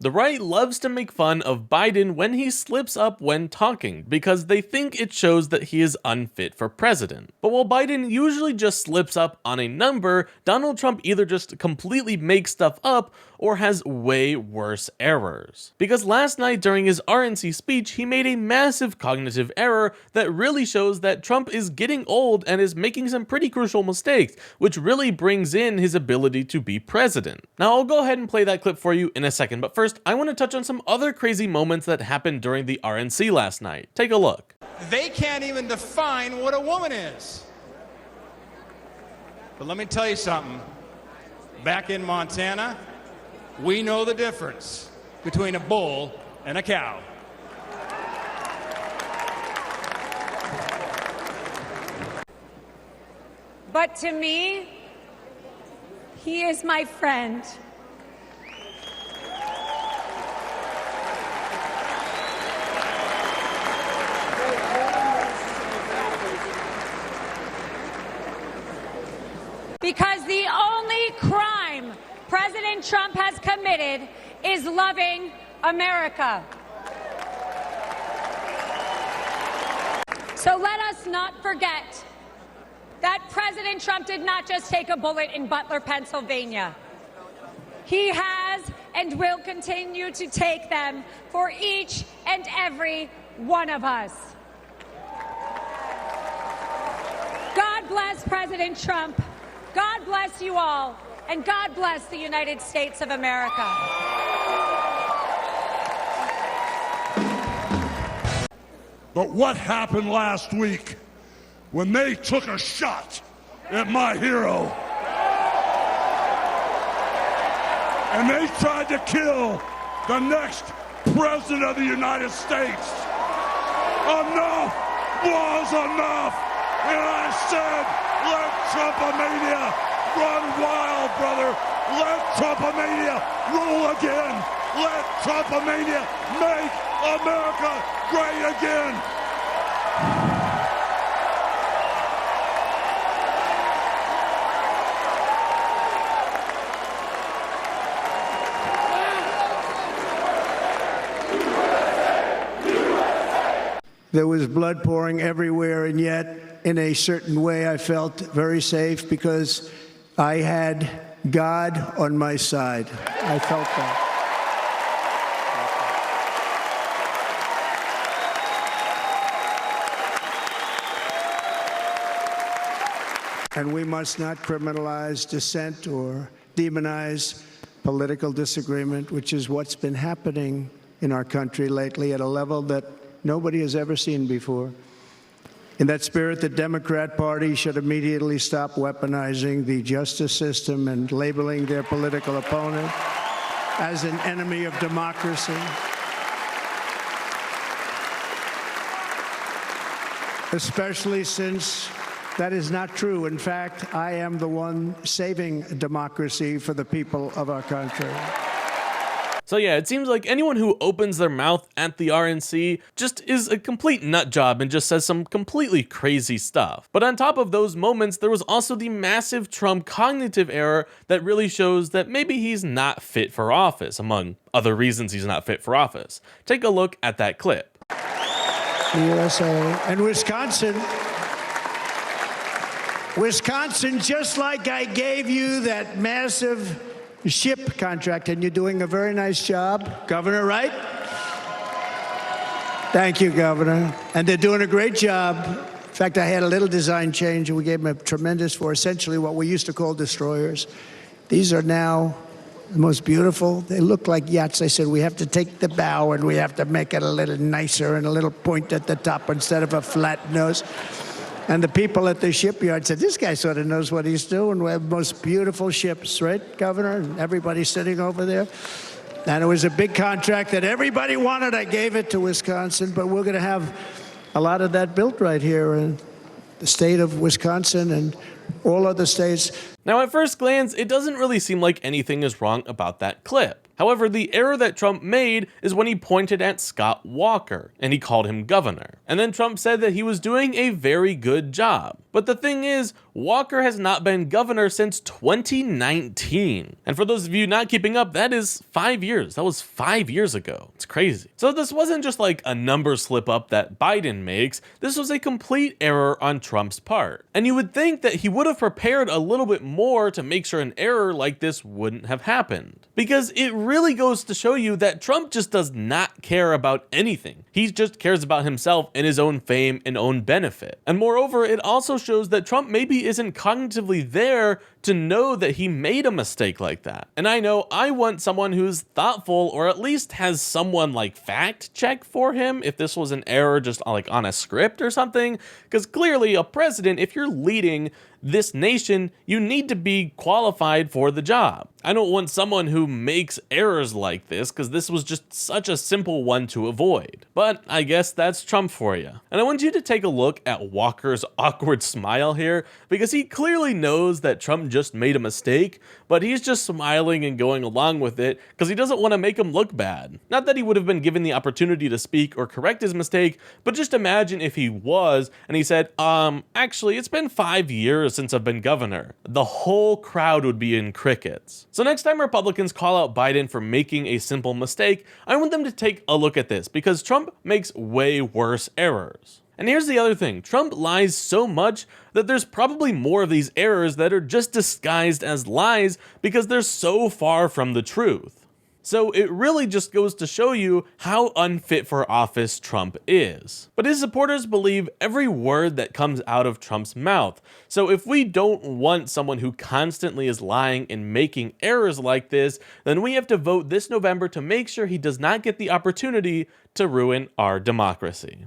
The right loves to make fun of Biden when he slips up when talking because they think it shows that he is unfit for president. But while Biden usually just slips up on a number, Donald Trump either just completely makes stuff up or has way worse errors. Because last night during his RNC speech, he made a massive cognitive error that really shows that Trump is getting old and is making some pretty crucial mistakes, which really brings in his ability to be president. Now I'll go ahead and play that clip for you in a second, but first I want to touch on some other crazy moments that happened during the RNC last night. Take a look. They can't even define what a woman is. But let me tell you something. Back in Montana, we know the difference between a bull and a cow. But to me, he is my friend. Because the only crime President Trump has committed is loving America. So let us not forget that President Trump did not just take a bullet in Butler, Pennsylvania. He has and will continue to take them for each and every one of us. God bless President Trump. God bless you all, and God bless the United States of America. But what happened last week when they took a shot at my hero and they tried to kill the next president of the United States? Enough was enough, and I said, let Trumpomania run wild, brother. Let Trumpomania rule again. Let Trumpomania make America great again. There was blood pouring everywhere, and yet, in a certain way, I felt very safe because I had God on my side. I felt that. And we must not criminalize dissent or demonize political disagreement, which is what's been happening in our country lately at a level that nobody has ever seen before. In that spirit, the Democrat Party should immediately stop weaponizing the justice system and labeling their political opponent as an enemy of democracy. Especially since that is not true. In fact, I am the one saving democracy for the people of our country. So yeah, it seems like anyone who opens their mouth at the RNC just is a complete nut job and just says some completely crazy stuff. But on top of those moments, there was also the massive Trump cognitive error that really shows that maybe he's not fit for office, among other reasons he's not fit for office. Take a look at that clip. The USA and Wisconsin, just like I gave you that massive ship contract, and you're doing a very nice job, Governor, right? Thank you, Governor. And they're doing a great job. In fact, I had a little design change, and we gave them a tremendous for essentially what we used to call destroyers. These are now the most beautiful. They look like yachts. I said, we have to take the bow, and we have to make it a little nicer and a little point at the top instead of a flat nose. And the people at the shipyard said, this guy sort of knows what he's doing. We have the most beautiful ships, right, Governor? And everybody's sitting over there. And it was a big contract that everybody wanted. I gave it to Wisconsin, but we're going to have a lot of that built right here in the state of Wisconsin and all other states. Now, at first glance, it doesn't really seem like anything is wrong about that clip. However, the error that Trump made is when he pointed at Scott Walker and he called him governor. And then Trump said that he was doing a very good job. But the thing is, Walker has not been governor since 2019. And for those of you not keeping up, that is 5 years. That was 5 years ago. It's crazy. So this wasn't just like a number slip up that Biden makes. This was a complete error on Trump's part. And you would think that he would have prepared a little bit more to make sure an error like this wouldn't have happened. Because it really goes to show you that Trump just does not care about anything. He just cares about himself and his own fame and own benefit. And moreover, it also shows that Trump maybe isn't cognitively there to know that he made a mistake like that. And I know I want someone who's thoughtful, or at least has someone like fact check for him if this was an error just like on a script or something, because clearly a president, if you're leading this nation, you need to be qualified for the job. I don't want someone who makes errors like this, because this was just such a simple one to avoid. But I guess that's Trump for you. And I want you to take a look at Walker's awkward smile here, because he clearly knows that Trump just made a mistake, but he's just smiling and going along with it because he doesn't want to make him look bad. Not that he would have been given the opportunity to speak or correct his mistake, but just imagine if he was and he said, actually, it's been 5 years since I've been governor. The whole crowd would be in crickets. So next time Republicans call out Biden for making a simple mistake, I want them to take a look at this, because Trump makes way worse errors. And here's the other thing, Trump lies so much that there's probably more of these errors that are just disguised as lies because they're so far from the truth. So it really just goes to show you how unfit for office Trump is. But his supporters believe every word that comes out of Trump's mouth. So if we don't want someone who constantly is lying and making errors like this, then we have to vote this November to make sure he does not get the opportunity to ruin our democracy.